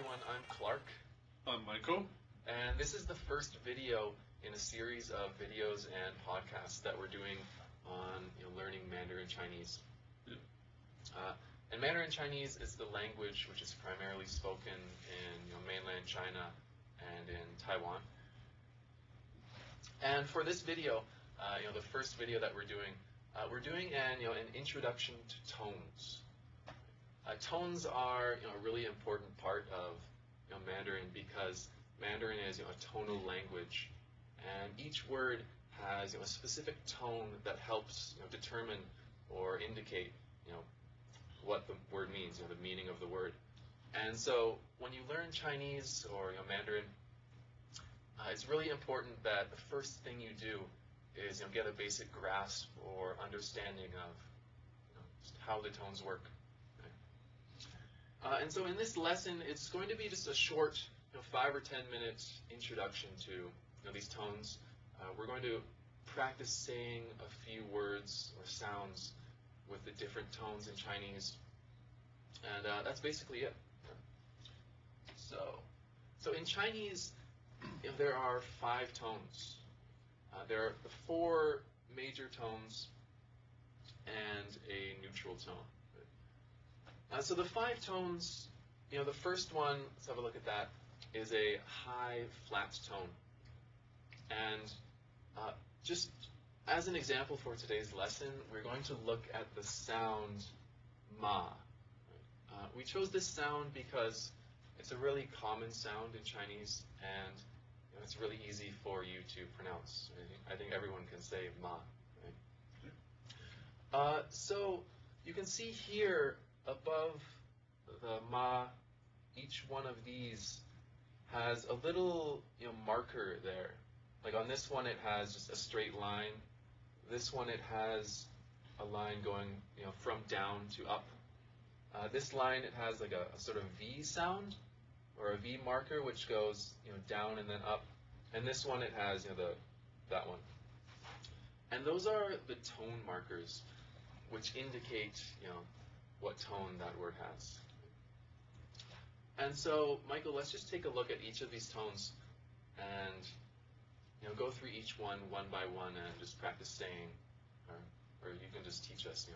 everyone, I'm Clark. I'm Michael. And this is the first video in a series of videos and podcasts that we're doing on learning Mandarin Chinese. Yeah. And Mandarin Chinese is the language which is primarily spoken in mainland China and in Taiwan. And for this video, the first video that we're doing an introduction to tones. Tones are a really important part of Mandarin because Mandarin is a tonal language, and each word has a specific tone that helps determine or indicate what the word means, the meaning of the word. And so when you learn Chinese or Mandarin, it's really important that the first thing you do is get a basic grasp or understanding of just how the tones work. And so in this lesson, it's going to be just a short 5 or 10 minute introduction to these tones. We're going to practice saying a few words or sounds with the different tones in Chinese, and that's basically it. So in Chinese, there are 5 tones. There are the 4 major tones and a neutral tone. So the 5 tones, the first one, let's have a look at that, is a high flat tone. And just as an example for today's lesson, we're going to look at the sound ma. We chose this sound because it's a really common sound in Chinese, and it's really easy for you to pronounce. I think everyone can say ma. Right? So you can see here above the ma, each one of these has a little marker there. Like on this one, it has just a straight line. This one, it has a line going from down to up. This line, it has like a sort of V sound or a V marker, which goes down and then up. And this one, it has that one. And those are the tone markers, which indicate what tone that word has. And so, Michael, let's just take a look at each of these tones and go through each one by one and just practice saying, or you can just teach us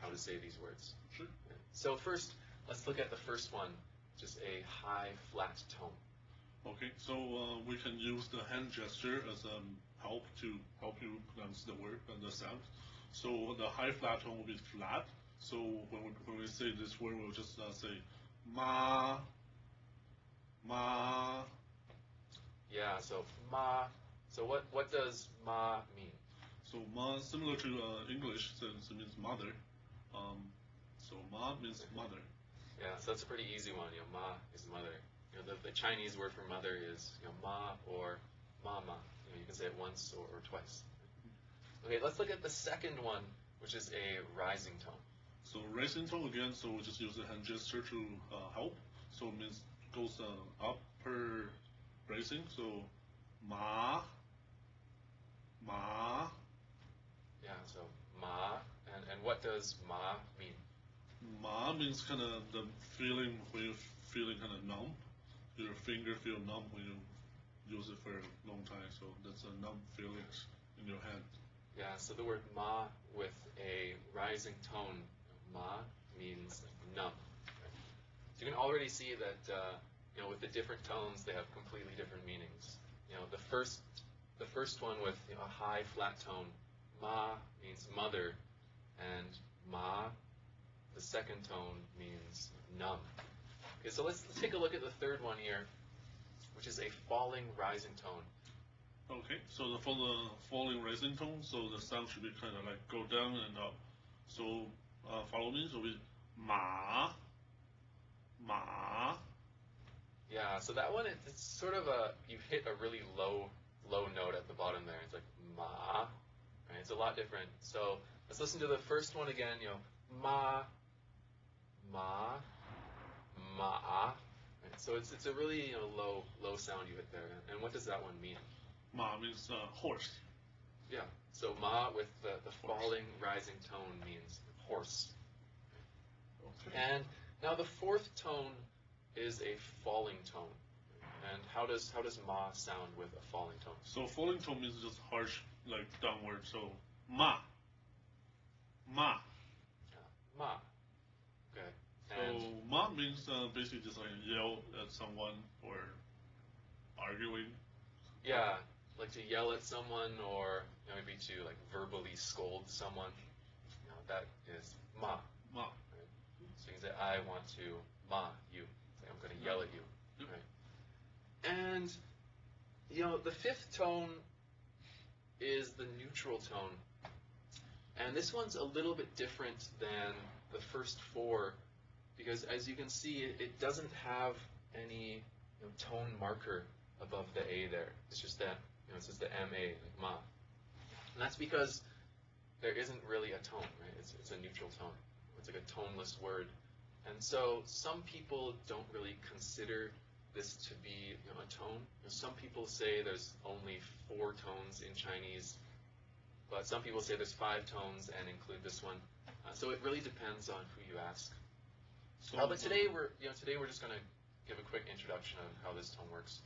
how to say these words. Sure. So first, let's look at the first one, which is a high flat tone. Okay, so we can use the hand gesture as a help to help you pronounce the word and the sound. So the high flat tone will be flat. So when we say this word, we'll just say ma, ma. Yeah, so ma. So what does ma mean? So ma, similar to English, so it means mother. So ma means mother. Yeah, so that's a pretty easy one. Ma is mother. The Chinese word for mother is ma or mama. You can say it once or twice. Okay, let's look at the second one, which is a rising tone. So rising tone again, so we just use the hand gesture to help. So it means goes upper rising. So ma, ma. Yeah, so ma, and what does ma mean? Ma means kind of the feeling when you're feeling kind of numb. Your finger feel numb when you use it for a long time. So that's a numb feeling in your hand. Yeah, so the word ma with a rising tone, ma means numb. So you can already see that with the different tones, they have completely different meanings. The first one with a high flat tone, ma means mother, and ma, the second tone, means numb. Okay, so let's take a look at the third one here, which is a falling rising tone. Okay, so for the falling rising tone, so the sound should be kind of like go down and up. So follow me. So we ma, ma. Yeah, so that one it's sort of you hit a really low note at the bottom there. It's like ma. Right? It's a lot different. So let's listen to the first one again. Ma, ma, ma. Right? So it's a really low sound you hit there. And what does that one mean? Ma means horse. Yeah. So ma with the falling rising tone means horse. Okay. And now the fourth tone is a falling tone. And how does ma sound with a falling tone? So falling tone means just harsh, like downward. So ma. Yeah, ma. Okay. And So ma means basically just like yell at someone or arguing. yeah, like to yell at someone or maybe to like verbally scold someone. That is ma. Ma. Right? So you can say, I want to ma you. Like, I'm going to yell at you. Yep. Right? And the fifth tone is the neutral tone. And this one's a little bit different than the first four because as you can see, it doesn't have any tone marker above the A there. It's just that, it says the MA, like ma. And that's because there isn't really a tone, right? It's a neutral tone. It's like a toneless word. And so some people don't really consider this to be a tone. Some people say there's only 4 tones in Chinese, but some people say there's 5 tones and include this one. So it really depends on who you ask. So, But today we're just going to give a quick introduction on how this tone works.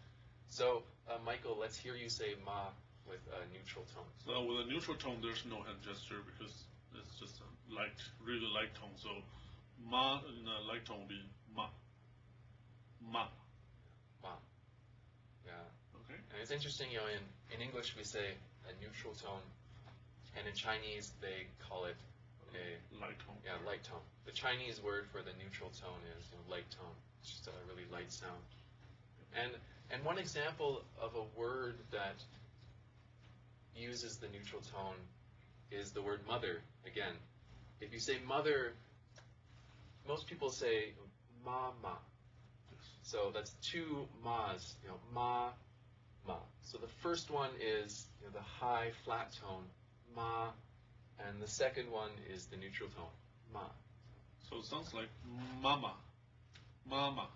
So Michael, let's hear you say ma with a neutral tone. So with a neutral tone, there's no hand gesture because it's just a light, really light tone. So ma in a light tone will be ma. Ma. Ma. Yeah. Okay. And it's interesting, in English we say a neutral tone, and in Chinese they call it a light tone. Yeah, light tone. The Chinese word for the neutral tone is light tone. It's just a really light sound. And one example of a word that uses the neutral tone is the word mother. Again, if you say mother, most people say mama. So that's 2 mas, ma, ma. So the first one is the high flat tone, ma, and the second one is the neutral tone, ma. So it sounds like mama, mama,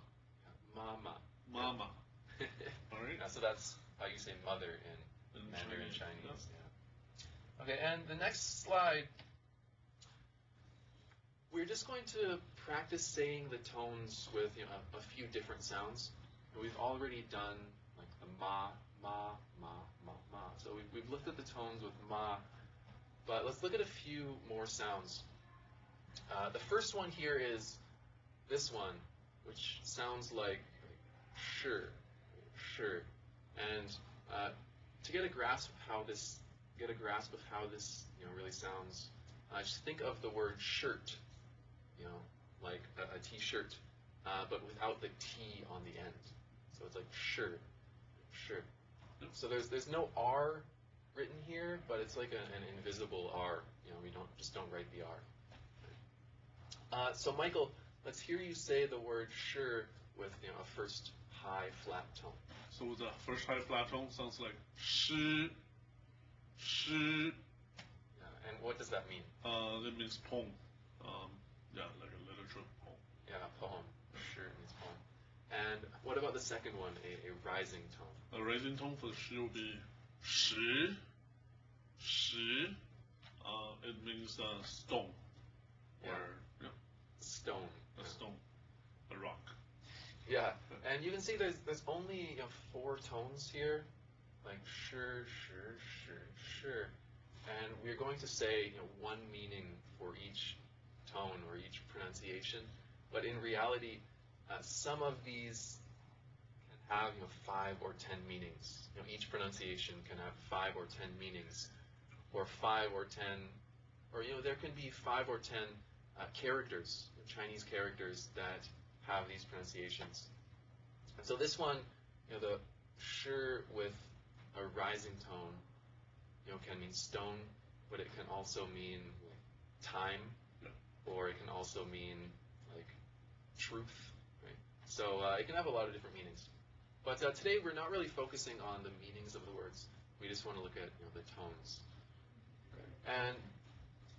Mama. mama. All right. So that's how you say mother in Mandarin Chinese. Yeah. Okay, and the next slide, we're just going to practice saying the tones with a few different sounds. We've already done like the ma, ma, ma, ma, ma. So we've looked at the tones with ma, but let's look at a few more sounds. The first one here is this one, which sounds like sure. And to get a grasp of how this really sounds, just think of the word shirt, like a t-shirt, but without the T on the end. So it's like sure. So there's no R written here, but it's like an invisible R. We don't write the R. So Michael, let's hear you say the word sure with a first high flat tone. So the first high flat tone sounds like shi. Yeah, and what does that mean? That means poem. Yeah, like a literature poem. Yeah, poem. Sure means poem. And what about the second one, a rising tone? A rising tone for shi will be shi. It means stone. Yeah. Or Stone. a stone, a rock. Yeah, and you can see there's only 4 tones here, like sure, and we're going to say one meaning for each tone or each pronunciation. But in reality, some of these can have 5 or 10 meanings. Each pronunciation can have 5 or 10 meanings, or 5 or 10, or there can be 5 or 10 characters, Chinese characters that have these pronunciations. And so this one, the shi with a rising tone, can mean stone, but it can also mean time, or it can also mean like truth, right? So it can have a lot of different meanings. But today we're not really focusing on the meanings of the words. We just want to look at the tones. Okay. And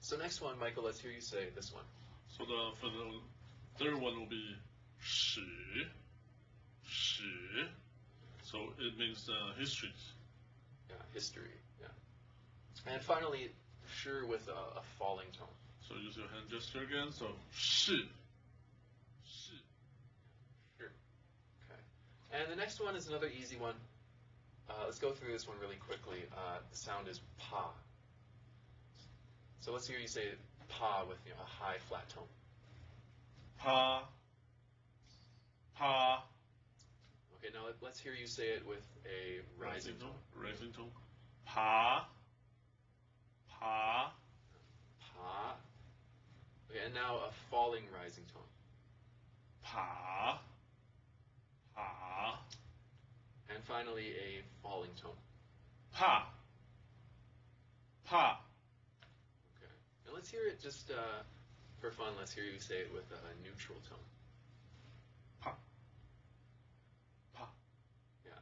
so next one, Michael, let's hear you say this one. So for the third one will be shi. So it means history. Yeah, history. Yeah. And finally, sure with a falling tone. So use your hand gesture again. So shi. Sure. And the next one is another easy one. Let's go through this one really quickly. The sound is pa. So let's hear you say pa with a high flat tone. Pa. Pa. Okay, now let's hear you say it with a rising tone. Rising tone. Pa. Pa. Pa. Okay, and now a falling rising tone. Pa. Pa. And finally a falling tone. Pa. Pa. Okay. And let's hear it just for fun. Let's hear you say it with a neutral tone. Pa. Pa. Yeah.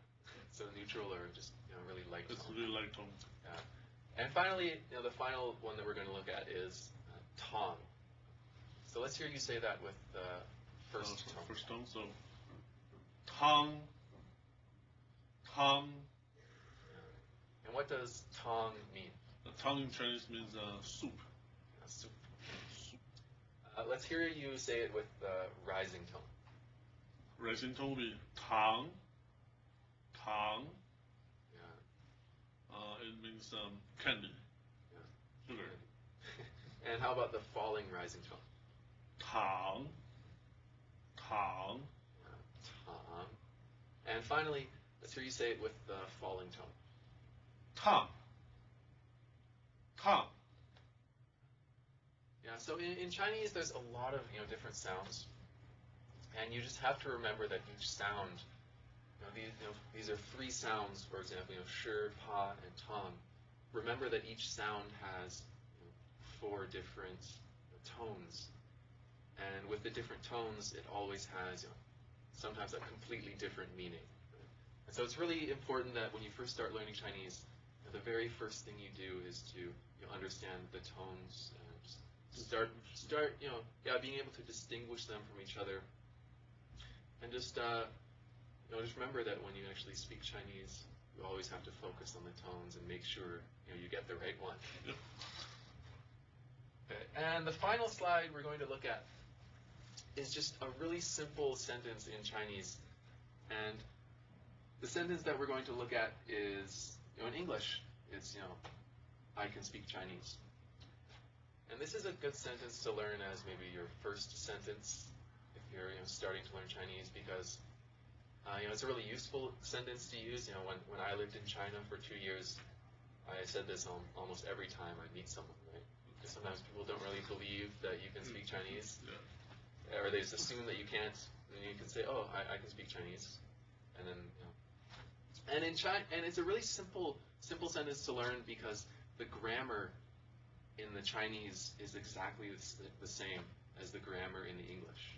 So neutral or just really light tone. It's really light tone. Yeah. And finally, the final one that we're going to look at is tong. So let's hear you say that with the first tone. First tone. So tong. Tong. And what does tong mean? Tong in Chinese means soup. Soup. Let's hear you say it with the rising tone. Rising tone will be tang. Tang. Yeah. It means candy. Yeah. Sugar. And how about the falling rising tone? Tang. Tang. Yeah. Tang. And finally, let's hear you say it with the falling tone. Tang. Tang. Yeah, so in Chinese, there's a lot of different sounds, and you just have to remember that each sound, these are three sounds, for example, shi, pa, and tong. Remember that each sound has four different tones, and with the different tones, it always has sometimes a completely different meaning. And so it's really important that when you first start learning Chinese, the very first thing you do is to understand the tones. Start, being able to distinguish them from each other, and just remember that when you actually speak Chinese, you always have to focus on the tones and make sure you get the right one. Yep. Okay. And the final slide we're going to look at is just a really simple sentence in Chinese, and the sentence that we're going to look at is in English. It's I can speak Chinese. And this is a good sentence to learn as maybe your first sentence if you're starting to learn Chinese, because it's a really useful sentence to use. When I lived in China for 2 years, I said this almost every time I meet someone, right? Because sometimes people don't really believe that you can speak Chinese, or they just assume that you can't. And you can say, "Oh, I can speak Chinese," and then and it's a really simple sentence to learn because the grammar in the Chinese is exactly the same as the grammar in the English.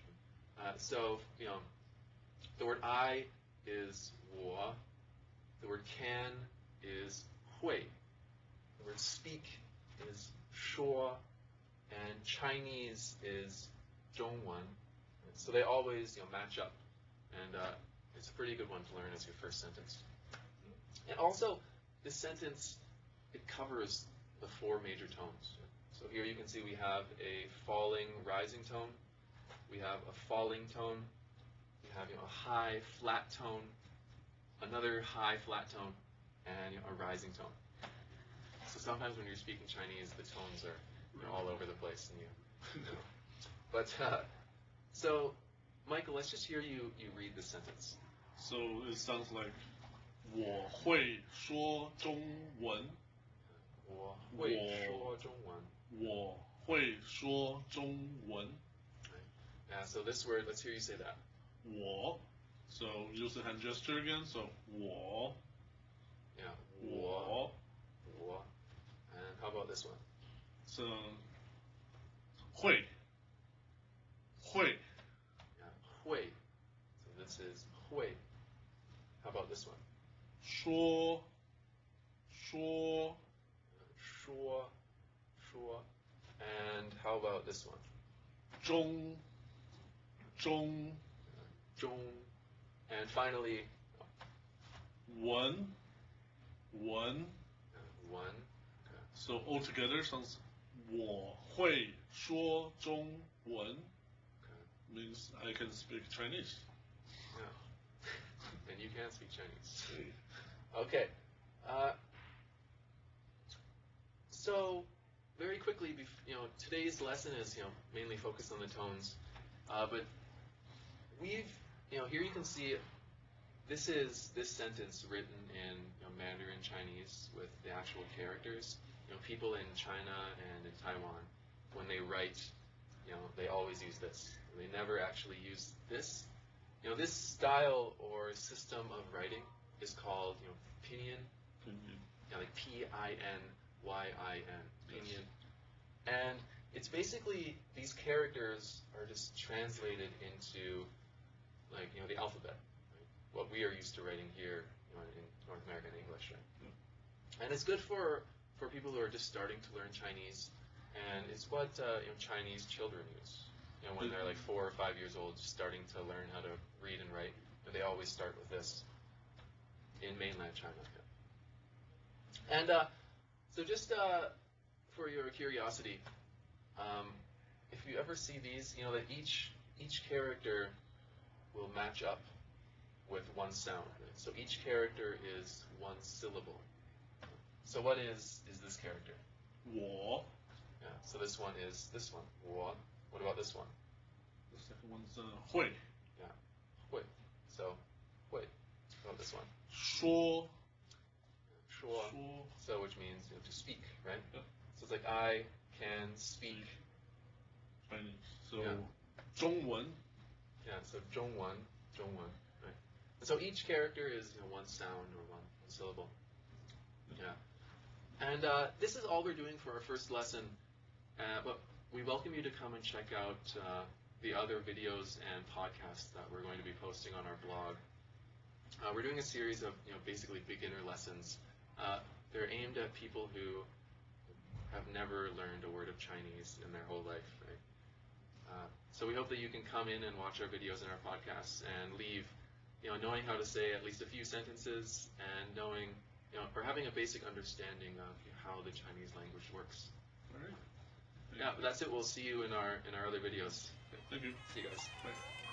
So, the word I is 我, the word can is 会, the word speak is 说, and Chinese is 中文. So they always match up, and it's a pretty good one to learn as your first sentence. And also, this sentence, it covers the four major tones. So here you can see we have a falling rising tone, we have a falling tone, we have a high flat tone, another high flat tone, and a rising tone. So sometimes when you're speaking Chinese, the tones are all over the place, and But so Michael, let's just hear you read this sentence. So it sounds like 我会说中文。我会说中文。我会说中文。Yeah, so this word, let's hear you say that. 我. So use the hand gesture again. So 我. Yeah. 我. And how about this one? So 会. Yeah. 会. So this is 会. How about this one? 说. 说. And how about this one? 中. And finally, 文. One. Okay. So altogether sounds 我会说中文 Okay. means I can speak Chinese. Yeah. and you can speak Chinese. Okay. Okay. So very quickly, today's lesson is mainly focused on the tones, but we've here you can see this is this sentence written in Mandarin Chinese with the actual characters. People in China and in Taiwan, when they write, they always use this. They never actually use this. This style or system of writing is called pinyin. Like P-I-N-Y-I-N, pinyin. And it's basically these characters are just translated into the alphabet, right? What we are used to writing here in North American English, right? And it's good for people who are just starting to learn Chinese, and it's what Chinese children use. When they're like 4 or 5 years old, just starting to learn how to read and write, they always start with this in mainland China. And so just for your curiosity, if you ever see these, that each character will match up with one sound. Right? So each character is one syllable. So what is this character? 我. Yeah. So this one is this one. 我. What about this one? The second one's 会. Yeah. 会. So 会. What about this one? 说. 说. So which means to speak, right? Yeah. So it's like I can speak Chinese. So yeah. 中文. Yeah. So 中文, right? And so each character is one sound or one syllable. Yeah. And this is all we're doing for our first lesson. But we welcome you to come and check out the other videos and podcasts that we're going to be posting on our blog. We're doing a series of basically beginner lessons. They're aimed at people who have never learned a word of Chinese in their whole life, right? So we hope that you can come in and watch our videos and our podcasts and leave, knowing how to say at least a few sentences and knowing, or having a basic understanding of how the Chinese language works. All right. Yeah, but that's it. We'll see you in our other videos. Thank you. See you guys. Bye.